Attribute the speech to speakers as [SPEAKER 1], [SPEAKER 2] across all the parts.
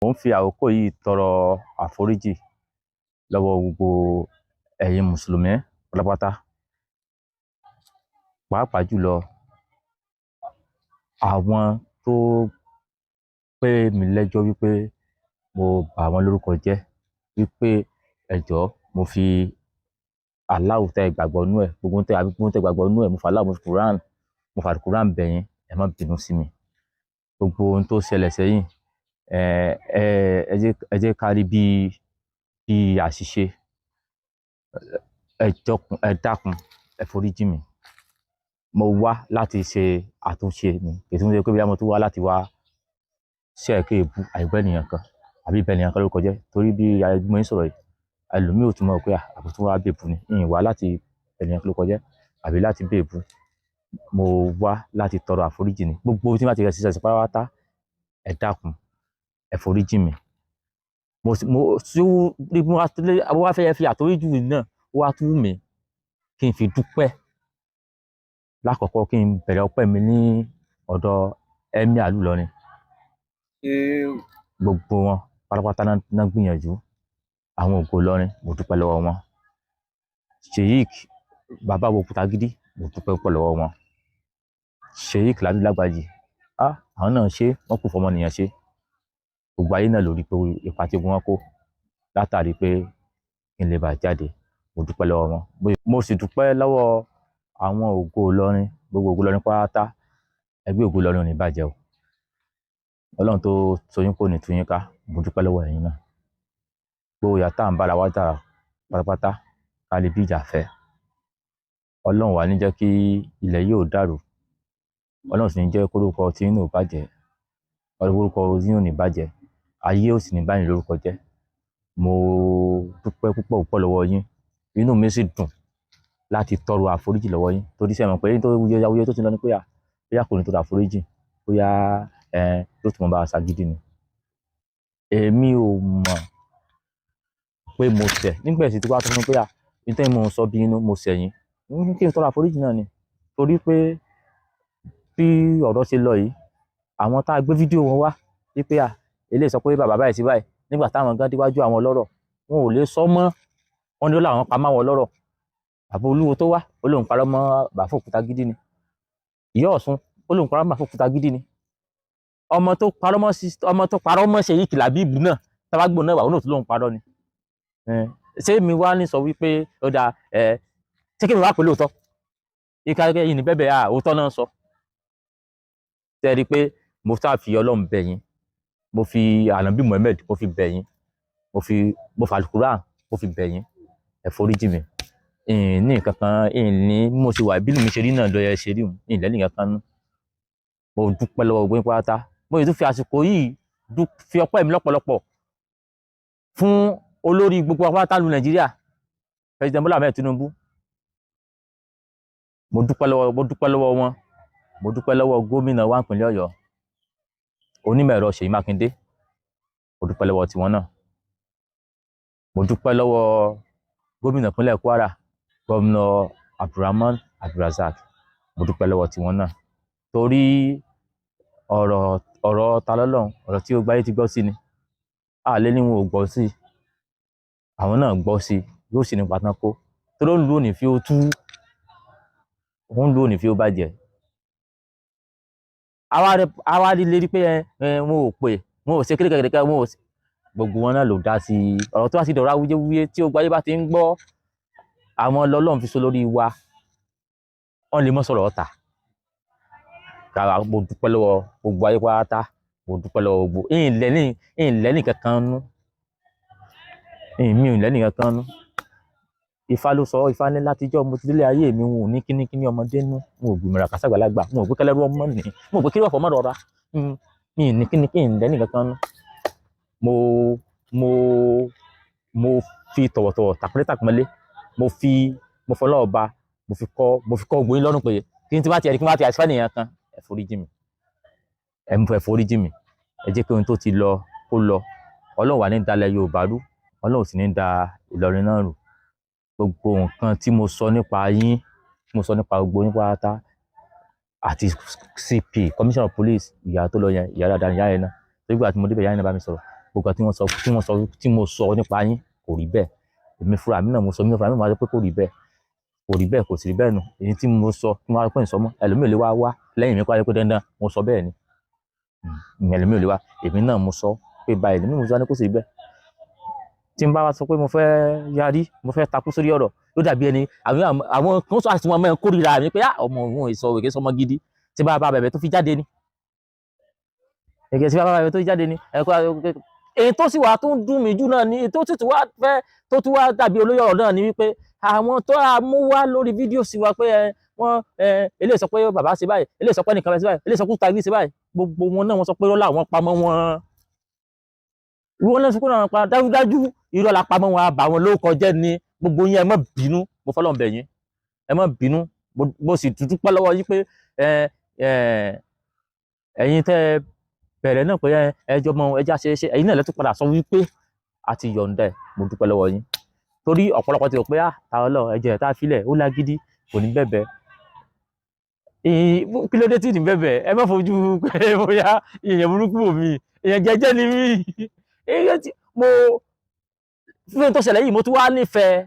[SPEAKER 1] Mo ń fi àkókò yìí tọrọ àforíjì lọ́wọ́ gbogbo ẹ̀yin mùsùlùmí pátápátá, pàápàá jùlọ àwọn tó pè mí lẹ́jọ́ wípé mo bà wọ́n lórúkọ jẹ́, wípé ẹ jọ̀ọ́ mo fi Allah tẹ́ gbàgbọ́ nú ẹ̀, gbogbo tẹ́ gbàgbọ́ nú ẹ̀, mo fi Allah, mo fi Quran, mo fi Quran bẹ̀ yín, ẹ má bínú sí mi. Gbogbo ohun tó ṣẹlẹ̀ sẹ́yìn, ẹ jẹ́ ká rí bí àṣìṣe. Ẹ dákun, ẹ foríjì mi. Mo wá láti ṣe àtúnṣe ni, kì í ṣe pé bí mo tún wá láti wá ṣe ẹ̀kẹ́ èébú àìgbẹ́ ènìyàn kan àbí bẹ ènìyàn kan lórúkọ jẹ́, torí bí mo ń sọ̀rọ̀ yìí, ẹlòmíì ò tún mọ̀ pé àbò tún wá bèbú ni. Ìyìn wá láti bẹ ènìyàn kan lórúkọ jẹ́ àbí láti bèbú. Mo wá láti tọrọ àforíjì ni. Gbogbo tí wọ́n ti rẹ̀ ṣiṣẹ́ pátápátá, ẹ dákun, ẹ foríjì mi. Mo wá fẹ́ fi àforíjì náà wá tú mi kí n fi dúpẹ́. Lákọ̀ọ́kọ́ kí n bẹ̀rẹ̀ ọpẹ́ mi ní ọ̀dọ̀ Emir ìlú Ìlọrin. Gbogbo wọn pátápátá náà gbìyànjú. Àwọn ògo Ìlọrin, mo dúpẹ́ lọ́wọ́ wọn. Sheikh bàbá wo Òkútagídí, mo dúpẹ́ púpọ̀ lọ́wọ́ wọn. Sheikh Labeeb Lagbaji, àwọn náà ṣe, wọ́n kù fọmọnìyàn ṣe. Gbogbo ayé náà ló rí pé ipa tí wọ́n kó látàrí pé kí n lè bá jáde, mo dúpẹ́ lọ́wọ́ wọn. Mo sì dúpẹ́ lọ́wọ́ àwọn ògo Ìlọrin, gbogbo ògo Ìlọrin pátá. Ẹgbẹ́ ògo Ìlọrin ò ní bàjẹ́ o. Ọlọ́run tó so yín kò ní tú yín ká, mo dúpẹ́ lọ́wọ́ ẹ̀yin náà. Gbogbo ìyà tá à ń bára wá jà pátápátá, ká lè bí ìjà fẹ́. Ọlọ́run wà ní jẹ́ kí ilẹ̀ yóò dàrú. Ọlọ́run sì ní jẹ́ kórúkọ tí yín ò bàjẹ́. Orúkọ yín ò ní bàjẹ́. Ayé ò sì ní bá yín lórúkọ jẹ́. Mo dúpẹ́ púpọ̀ púpọ̀ lọ́wọ́ yín. Inú mi sì dùn láti tọrọ àforíjì lọ́wọ́ yín, torí ṣé ẹ mọ̀ pé yín tó wuyewuye tó ti lọ ní pé bóyá kò ní tọrọ àforíjì, bóyá yóò tún mọ bá a ṣagídí ni. Èmi ò mọ̀ pé mo ṣẹ̀ nígbà tí wàá tó fún mi pé nítorí mo ń sọ bí inú mo ṣẹ̀ yín, kí n tọrọ àforíjì náà ni. Torí pé bí ọ̀rọ̀ ṣe lọ yìí, àwọn tá a gbé fídíò wọn wá wípé eléyìí sọ pé bàbá báyìí sí báyìí, nígbà táwọn gan déwájú àwọn ọlọ́rọ̀, wọn ò lè sọ mọ́. Wọ́n ní ó láwọn pa máwọn ọlọ́rọ̀. Bàbá Olúwo tó wá, ó lóun parọ́ mọ́ bàbá Òkútagídí ni. Ìyá Ọ̀ṣun, ó lóun parọ́ mọ́ bàbá Òkútagídí ni. Ọmọ tó parọ́ mọ́ Sheikh Labeeb náà, tábàgbò náà wà, ó náà tó lóun parọ́ ni. Ṣé mi wá ní sọ wípé ó dáa, ṣé kí mi wá pè lóòótọ́? Ìkàgẹ́ yìí ní bẹ́bẹ̀ òótọ́ náà sọ. Ṣé ẹ rí i pé mo sáà fi Ọlọ́run bẹ̀ yín, mo fi Ànábì Muhammad, mo fi bẹ̀ yín, mo fi Al-Quran, mo fi bẹ̀ yín, ẹ foríjì mi. Ní nǹkan kan, ní mo ṣe wà bí mi ṣe rí náà lọ yẹ ṣe rí òun, ìlẹ́ nìkan kan nú. Mo dúpẹ́ lọ́wọ́ gbogbo yín pátá. Mo sì tún fi àsìkò yìí fi ọpẹ́ mi lọ́pọ̀lọpọ̀ fún olórí gbogbo apáta lu Nàìjíríà, President Bola Ahmed Tinubu. Mo dúpẹ́ lọ́wọ́ wọn. Mo dúpẹ́ lọ́wọ́ gómìnà wa ìpínlẹ̀ Ọ̀yọ́, onímọ̀ ẹ̀rọ Ṣèyí Mákindé. Mo dúpẹ́ lọ́wọ́ tiwọn náà. Mo dúpẹ́ lọ́wọ́ gómìnà ìpínlẹ̀ Kwara, gómìnà Abdulrahman Abdulrazak. Mo dúpẹ́ lọ́wọ́ tiwọn náà. Torí ọ̀rọ̀ ta lọ́lọ́run, ọ̀rọ̀ tí ó gbáyé ti gbọ́ sí ni. Àlẹ́ ni wọn ò gbọ́ sí. Àwọn náà gbọ́ sí, yóò sì ní pátán kó. Torí ó ń lu òní fi ó tú, ó ń lu òní fi ó bàjẹ́. Àwa rí lérí pé wọn ò pè, wọn ò ṣe kékeré, wọn ò ṣe. Gbogbo wọn náà ló dá sí ọ̀rọ̀ tó wá sí dọ̀rọ̀ awuyewuye tí ó gbáyé bá ti ń gbọ́. Àwọn lọ́lọ́run fi so lórí wa, wọ́n lè mọ́ sọ̀rọ̀ ọ̀tá. Mo dúpẹ́ lọ́wọ́ gbogbo ayé pátá. Mo dúpẹ́ lọ́wọ́ gbogbo. Ìlẹ́nì kankan nú. Mi ò lẹ́nì kankan nú. Ifá ló sọ, Ifá ní látijọ́ mo ti délé ayé mi, wọn ò ní kíní ọmọdé nú. Wọn ò gbìmọ̀ràn kásàgbàlagbà. Wọn ò gbé kẹlẹ́rú ọmọ nì. Wọn ò gbé kí wọ́n fọmọ́ rọra. Mi ò ní kíní lẹ́nì kankan nú. Mo fi tọ̀wọ̀tọ̀wọ̀ tàpọ́nlé, mo fọlọ́ ọba, mo fi kọ́ gbóyin lọ́rùn pé kí n ti bá ti ẹ̀rí kí n bá ti àṣìfẹ́ nìyẹn kan, ẹ foríjì mi. Ẹ foríjì mi. Ẹ jẹ́ pé ohun tó ti lọ kó lọ. Ọlọ́run wà ní dalẹ̀ Yorùbá rú. Ọlọ́run sì ní da Ìlọrin náà rú. Gbogbo nǹkan tí mo sọ nípa yín, tí mo sọ nípa gbogbo yín pátá, àti CP, Commissioner of Police, ìyá tó lọ yẹn, ìyá dáadáa ìyá yẹn náà. Nígbà tí mo débẹ̀ ìyá yẹn náà bá mi sọ̀rọ̀. gbogbo tí mo sọ nípa yín kò rí bẹ́ẹ̀. Èmi fúnra mi náà mo sọ mí fúnra mi máa sọ pé kò rí bẹ́ẹ̀ kò sì rí bẹ́ẹ̀ nù. Èyí tí mo sọ tí mo wá pè ní sọmọ ẹlòmíì lè wá lẹ́yìn mi kó wá pé dandan mo sọ bẹ́ẹ̀ ni. Ẹlòmíì lè wá èmi náà mo sọ pé báyìí èmi mo sọ ní kò sì rí bẹ́ẹ̀. Tí n bá wá sọ pé mo fẹ́ yarí mo fẹ́ takú sórí ọ̀rọ̀ ló dàbí ẹni àwọn kan sọ àti wọn mẹ́rin kórìíra mi pé ọmọ òun èso òkè sọmọ gidi tí bá bẹ̀bẹ̀ tó fi jáde ni. Ẹ̀gẹ́ tí bá bẹ̀bẹ̀ tó fi jáde ni èyí tó sì wà tó ń dùn mí jù náà ni tó sì tún wá fẹ́ tó tún wá dàbí olóyè ọ̀rọ̀ náà ni wípé àwọn tó mú wá lórí fídíò sí wa pé wọ́n eléyìí sọ pé bàbá ṣe báyìí eléyìí sọ pé nìkan bẹ́ẹ̀ ṣe báyìí eléyìí sọ pé Tagí ṣe báyìí gbogbo wọn náà wọ́n sọ pé rọ́lá àwọn pamọ́ wọn. Ìwọ náà sọ pé àwọn pa dájúdájú irọ́ la pamọ́ wọn àbà wọn ló kọjẹ́ ni gbogbo yín ẹ má bínú mo fọlọ́n bẹ̀ yín ẹ má bínú mo sì dúpẹ́ lọ́wọ́ yín pé ẹ̀yin tẹ́ bẹ̀rẹ̀ náà pé ẹjọ́ mọ ẹjá ṣe ẹ̀yin náà lẹ́tọ́ padà sọ wípé a ti yọ̀ǹda ẹ̀ mo dúpẹ́ lọ́wọ́ yín torí ọ̀pọ̀lọpọ̀ ti rò pé táwọn lọ ẹ̀jẹ̀ tá a filẹ̀ ó lágídí kò ní bẹ̀bẹ̀ kí ló dé tí ní bẹ̀bẹ̀ ẹ má fojú pé bóyá èèyàn burúkú mi èèyàn jẹ́jẹ́ ni mí fún tó ṣẹlẹ̀ yìí mo tún wá nífẹ̀ẹ́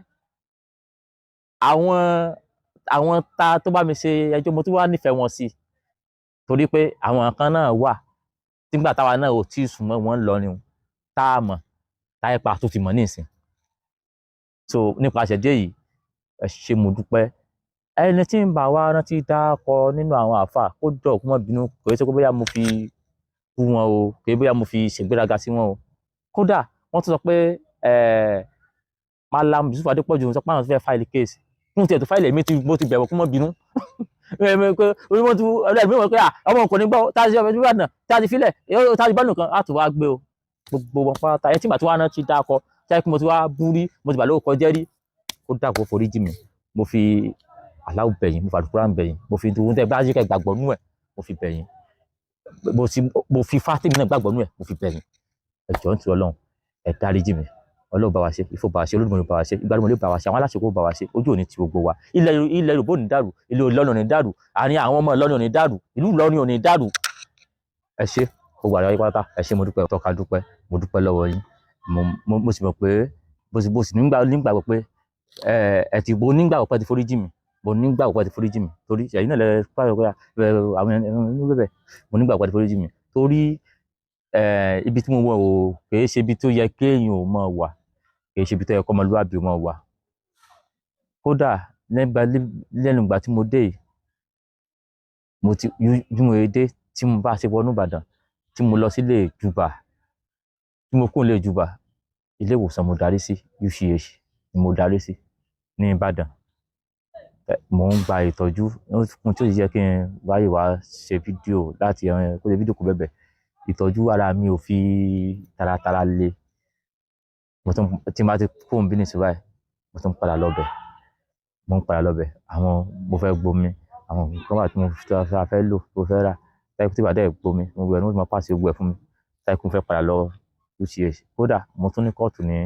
[SPEAKER 1] àwọn tó bá mi ṣe ẹjọ́ mo tún wá nífẹ̀ẹ́ wọn sí torí pé àwọn kan náà wà nígbà táwa náà ò tí ì sùnmọ́ wọn lọ ni tá a mọ̀ táyé pa tó ti mọ̀ ní ìsìn so nípasẹ̀ dé yìí ẹ ṣé mo dúpẹ́ ẹni tí ń bá wa rántí dákọ nínú àwọn àáfà kó jọ kó má bínú kò yẹ kó bóyá mo fi bú wọn o kò yẹ bóyá mo fi ṣègbéraga sí wọn o kódà wọ́n tún sọ pé Malam Yusuf Adépọ̀jù sọ pé àwọn fẹ́ fáìlì kéèsì fún tiẹ̀ tó fáìlì èmi mo ti bẹ̀rù kó má bínú orí wọn tún ẹlẹ́rìí wọn pé ọmọ kò ní gbọ́ tá a ti ṣe ọmọ ìbàdàn tá a ti filẹ̀ tá a ti bá nìkan á tún wá gbé o gbogbo wọn pátá ẹ tí màá tún wá rántí dákọ tí a kí mo ti wá bú rí mo ti bà lóko kọjá rí kó dàpọ̀ forí jì mí mo fi aláwọ̀ bẹ̀yìn mo fi àdúrà bẹ̀yìn mo fi dùn tẹ́ bá yí kẹ́ gbàgbọ́ nú ẹ̀ mo fi bẹ̀yìn mo fi fátìmí náà gbàgbọ́ nú ẹ̀ mo fi bẹ̀yìn ẹ jọ̀ọ́ nítorí Ọlọ́run ẹ dáríjì mí Ọlọ́run bá wa ṣe Ifọ̀ bá wa ṣe Olódùmarè bá wa ṣe Ìgbàlódé bá wa ṣe àwọn aláṣẹ kó bá wa ṣe ojú òní ti gbogbo wa ilẹ̀ Yorùbá ò ní dàrú ilẹ̀ Ìlọrin ò ní dàrú àárín àwọn ọmọ Ìlọrin ò ní dàrú ìlú Ìlọrin ò ní dàrú ẹ ṣé gbogbo àyà pátá ẹ ṣé mo dúpẹ́ tọ́ka dúpẹ́ mo dúpẹ́ lọ́wọ́ yín mo sì mọ̀ pé bó sì nígbàgbọ́ pé ẹ ti bo nígbàgbọ́ pé ti forí jì mí mo nígbàgbọ́ pé ti forí jì mí torí ẹ̀yin náà lẹ pààyàn pé àwọn ẹni bẹ̀bẹ̀ mo nígbàgbọ́ pé ti forí jì mí torí ibi tí mo wọ̀ o kìí ṣe ibi tó yẹ kéèyàn ò mọ̀ wà kìí ṣe ibi tó yẹ kọ́ ọmọlúwàbí ò mọ̀ wà kódà lẹ́nu ìgbà tí mo dé yìí mo ti bí mo dé tí mo bá ṣe wọnú Ìbàdàn tí mo lọ sílé Jùbà tí mo kún ilé Jùbà ilé ìwòsàn mo darí sí UCH ni mo darí sí ní Ìbàdàn mo ń gba ìtọ́jú ohun tí ó yẹ kí n wáyé wá ṣe fídíò láti kó ṣe fídíò kó bẹ̀bẹ̀ ìtọ́jú ara mi ò fi taratara le mo tún tí n bá ti kó òun bí ní ìsúra ẹ̀ mo tún padà lọ́bẹ̀ àwọn mo fẹ́ gbomi àwọn nǹkan wà tí mo fẹ́ lò tó fẹ́ rà táìpù tí ìbàdàn gbomi mo gbẹ ní mo máa pàṣẹ gbogbo ẹ̀ fún mi táìpù fẹ́ padà lọ UCH kódà mo tún ní kóòtù ní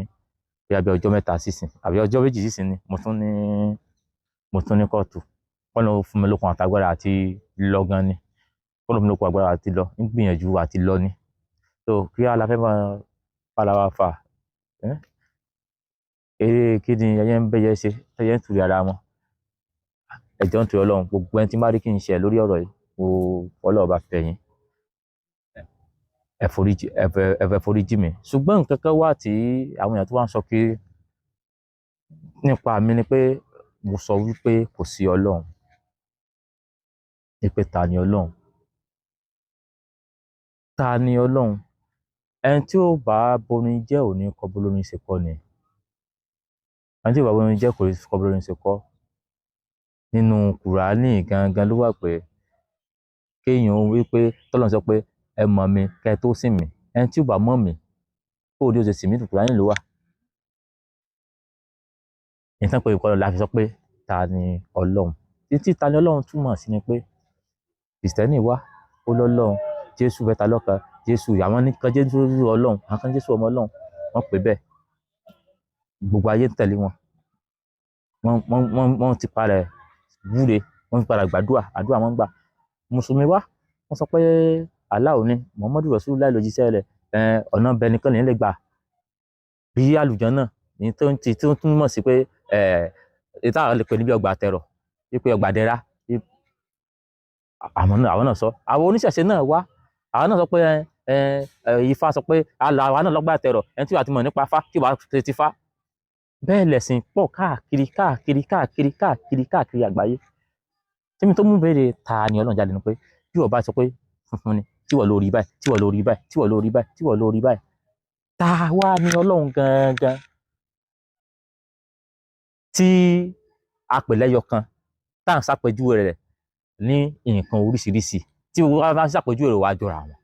[SPEAKER 1] bí abẹ́ ọjọ́ mẹ́ta sísìn àbí ọjọ́ méjì sísìn ni mo tún ní kóòtù wọ́n lọ fún mi lókun àtagbára àti lọ gan ni wọ́n lọ fún mi lókun àgbára àti lọ ń gbìyànjú àti lọ ni so kí aláfẹ́ máa padà wá fà eré kí ni ẹyẹ ń bẹ́yẹ ṣe ẹyẹ ń tùrì ara wọn ẹjọ́ ń tùrì Ọlọ́run gbogbo ẹni tí bá rí kí n ṣe lórí ọ̀rọ̀ yìí mo Ọlọ́run bá fẹ́ yín ẹ foríjì mi ṣùgbọ́n nǹkan kan wà tí àwọn èèyàn tó wá ń sọ pé nípa mi ni pé mo sọ wípé kò sí Ọlọ́run ní pé ta ni Ọlọ́run ẹni tí ó bá borin jẹ́ òní kọ́ bólórin ṣe kọ́ ni ẹni tí ó bá borin jẹ́ kò ní kọ́ bólórin ṣe kọ́ nínú Kùránì gangan ló wà pé kéèyàn wí pé tọ́lọ́run sọ pé ẹ mọ̀ mi kẹ́ ẹ tó sìn mí ẹni tí ó bá mọ̀ mí kó o ní o ṣe sìn mí ní Kùránì ló wà ìtàn pé ìkọlù la fi sọ pé ta ni Ọlọ́run títí ta ni Ọlọ́run túmọ̀ sí ni pé Kìrìsìtẹ́nì wá ó lọ́lọ́run Jésù mẹ́ta lọ́kan Jésù àwọn nìkan Jésù Ọlọ́run àwọn kan Jésù ọmọ Ọlọ́run wọ́n pè bẹ́ẹ̀ gbogbo ayé ń tẹ̀lé wọ́n ti parẹ́ wúre wọ́n ti parẹ́ gbàdúrà wọn gbà mùsùlùmí wá wọ́n sọ pé Allah ni Muhammadu Rasulullah lòjíṣẹ́ rẹ̀ ọ̀nà bẹ nìkan lè gbà bí àlùjànnà ní tó ń túmọ̀ sí pé ètò àwọn lè pè níbi ọgbà tẹ̀rọ̀ wípé ọgbà dẹra àwọn náà sọ àwọn oníṣẹ̀ṣe náà wá àwọn náà sọ pé Ifá sọ pé àwa náà lọ́gbà tẹ̀rọ̀ ẹni tí wàá ti mọ̀ nípa fá tí wàá ti fá bẹ́ẹ̀ lẹ̀sìn pọ̀ káàkiri àgbáyé tí mi tó mú béèrè ta ni Ọlọ́run jáde ni pé bí wọ́n bá sọ pé funfun ni tí wọ́n lórí báyìí tí wọ́n lórí báyìí tí wọ́n lórí báyìí tí wọ́n lórí báyìí ta wá ni Ọlọ́run gangan tí a pè lẹ́yọ kan tá à ń ṣàpèjúwe rẹ̀ ní nǹkan oríṣiríṣi tí wọ́n bá ń ṣàpèjúwe rẹ̀ wá jọra wọn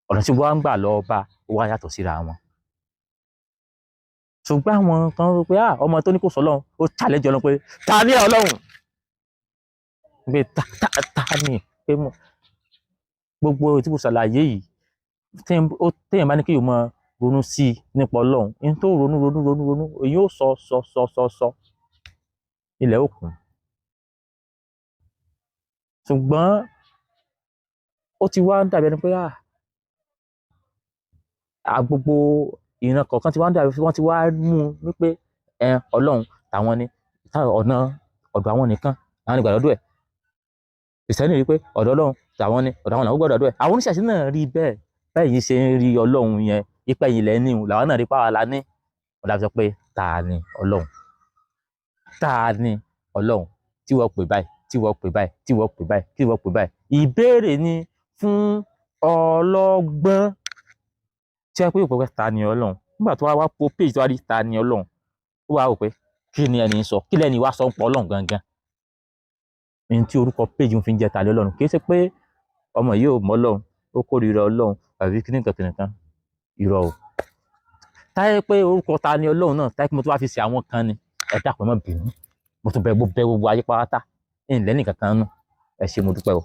[SPEAKER 1] ọ̀nà tí wọ́n ń gbà lọ bá wá yàtọ̀ síra wọn ṣùgbọ́n àwọn kan rò pé ọmọ tó ní kò sọ Ọlọ́run ó challenge Ọlọ́run pé ta ni Ọlọ́run pé ta ni pé gbogbo tí mo ṣàlàyé yìí téèyàn bá ní kí yóò mọ ronú sí i nípa Ọlọ́run ní tó ronú èyí ó sọ ilẹ̀ òkun ṣùgbọ́n ó ti wá ń dàbí ẹni pé gbogbo ìran kọ̀ọ̀kan ti wá ń dàbí wọ́n ti wá mú un wípé Ọlọ́run tàwọn ni ọ̀nà ọ̀dọ̀ àwọn nìkan àwọn ní gbàdọ́dọ̀ ẹ̀ Kìrìsìtẹ́nì rí pé ọ̀dọ̀ Ọlọ́run tàwọn ni ọ̀dọ̀ àwọn làwọn gbọ́dọ̀ ẹ̀ àwọn oníṣẹ̀ṣe náà rí bẹ́ẹ̀ yìí ṣe ń rí Ọlọ́run yẹn ipa yìí lẹ́ ní làwọn náà rí pàwọ́ la ní wọ́n dàbí sọ pé ta ni Ọlọ́run tí wọ́n pè báyìí tí wọ́n pè báyìí tí wọ́n pè báyìí tí wọ́n pè báyìí ìbéèrè ni fún ọlọ́gbọ́n tí wọ́n pè yóò pé ta ni Ọlọ́run nígbà tó wá po page tó wá rí ta ni Ọlọ́run ó wá rò pé kí ni ẹni sọ kí lẹ́ni wá sọ ń pọ̀ Ọlọ́run gangan ní tí orúkọ page ń fi jẹ́ ta ni Ọlọ́run kì í ṣe pé ọmọ yìí ò mọ̀ Ọlọ́run ó kórìíra Ọlọ́run àbí kíníkan irọ́ o táyé pé orúkọ ta ni Ọlọ́run náà táyé pé mo tún wá fi ṣe àwọn kan ni ẹ dákun má bínú mo tún bẹ gbogbo ayé pátá ẹ̀ ń lẹ́nìkankan nù ẹ ṣé mo dúpẹ́ o.